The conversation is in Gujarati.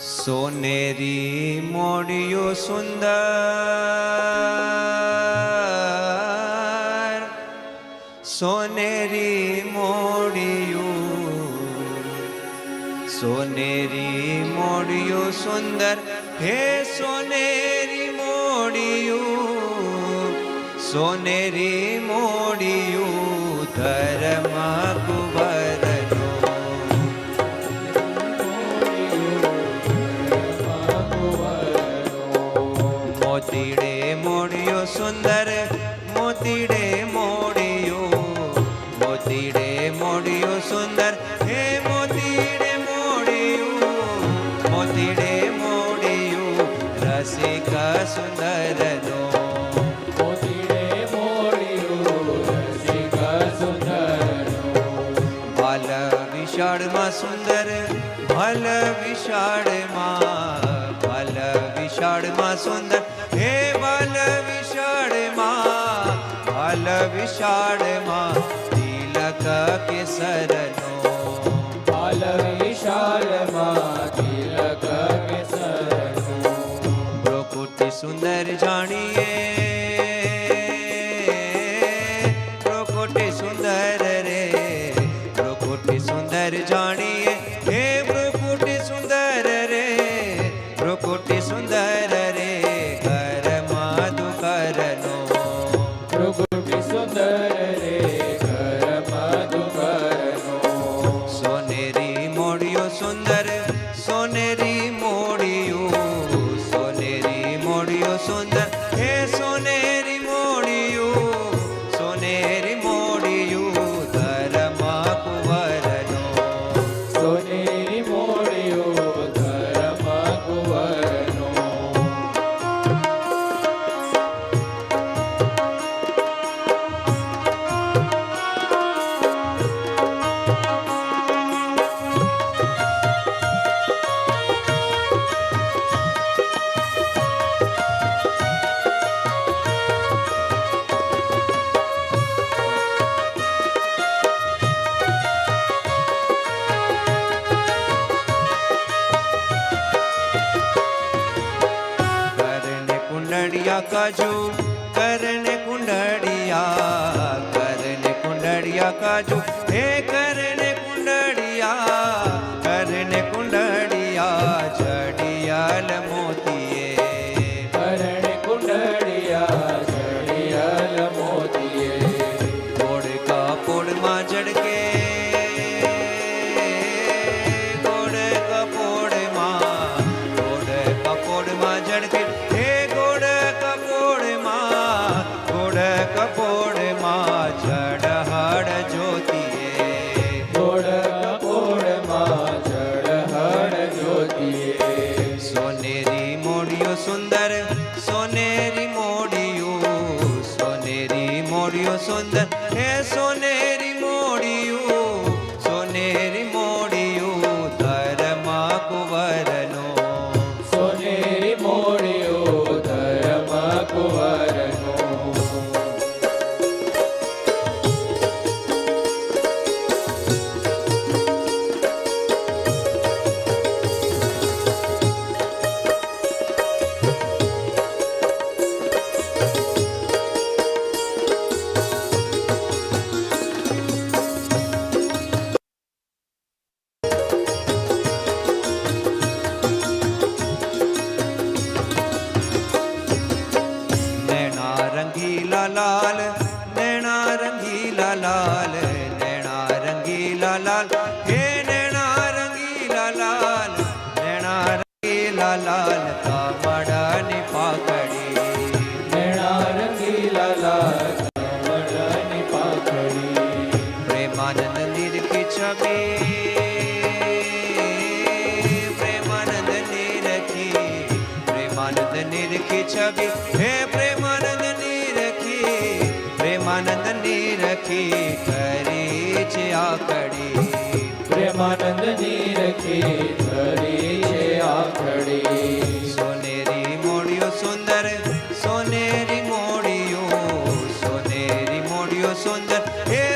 સોનેરી મોડિયો સુંદર, સોનેરી મોડિયું, સોનેરી મોડિયો સુંદર, હે સોનેરી મોડિયું, સોનેરી મોડિયું ધર્મ કુંવરનો. મોતીડે મોડિયો સુંદર, મોતીડે મોડિયો, મોતીડે મોડિયો સુંદર, હે મોતીડે મોડિયું, મોતીડે મોડિયું રસિક સુંદરનો. મોતીડે મોડિયું રસિક સુંદરનો. ભાલ વિશાળમાં સુંદર, ભાલ વિશાળમાં, ભાલ વિશાળમાં સુંદર, હે ભાલ વિશાળમાં, ભાલ વિશાળમાં તિલક કેસરનો. ભાલ વિશાળમાં તિલક કેસરનો. પ્રકૃતિ સુંદર જાણીએ, પ્રકૃતિ સુંદર રે, પ્રકૃતિ સુંદર જાણીએ, હે પ્રકૃતિ સુંદર રે, પ્રકૃતિ સુંદર રે ઘરમાં દુકરનો. પ્રકૃતિ સુંદર રે ઘરમાં દુકરનો. સોનેરી મોડિયો સુંદર, સોનેરી મોડિયું, સોનેરી મોડિયો સુંદર, હે સોનેરી મોડિયું, સોનેરી મોડિયું ધર્મ કુંવરનો. સોનેરી મોડિયું ધર્મ કુંવરનો. करने कुंडड़िया काजू, करने कुंडड़िया, करने कुंडड़िया काजू, हे करने कुंडड़िया, करने कुंडड़िया जड़ियाल मोतिये. करणे कुंडड़िया जड़ियल मोतिये. पोड़ का पोड़ मां जड़के, पोड़ का पोड़ मां, पोड़ का पोड़ मां जड़के, हे गोड़ का पोड़ मां, गोड़ का पोड़ मां जड़हड़ ज्योतिये. गोड़ कपोड़ मां जड़हड़ ज्योतिये. सोनेरी मोडियो सुंदर, सोनेरी मोडियो, सोनेरी मोडियो सुंदर, हे सोनेरी मोडियो, सोनेरी मोडियो धर्म कुंवरनो. सोनेरी मोडियो धर्म कुंवरनो. नैना रंगीला लाल, नैना रंगीला लाल, नैना रंगीला लाल, हे नैना रंगीला लाल, नैना रंगीला लाल कामड़नी पाकड़ी. नैना रंगीला लाल कमळनी पाकळी. प्रेमानंद निरखी छवि, प्रेमानंद निरखी, प्रेमानंद निरखी छवि, हे प्रेमानंद निरखी, प्रेमानंद निरखी करी છે આકડી. પ્રેમાનંદ નીરખી ધરી છે આખડી. સોનેરી મોડિયો સુંદર, સોનેરી મોડિયો, સોનેરી મોડિયો સુંદર, હે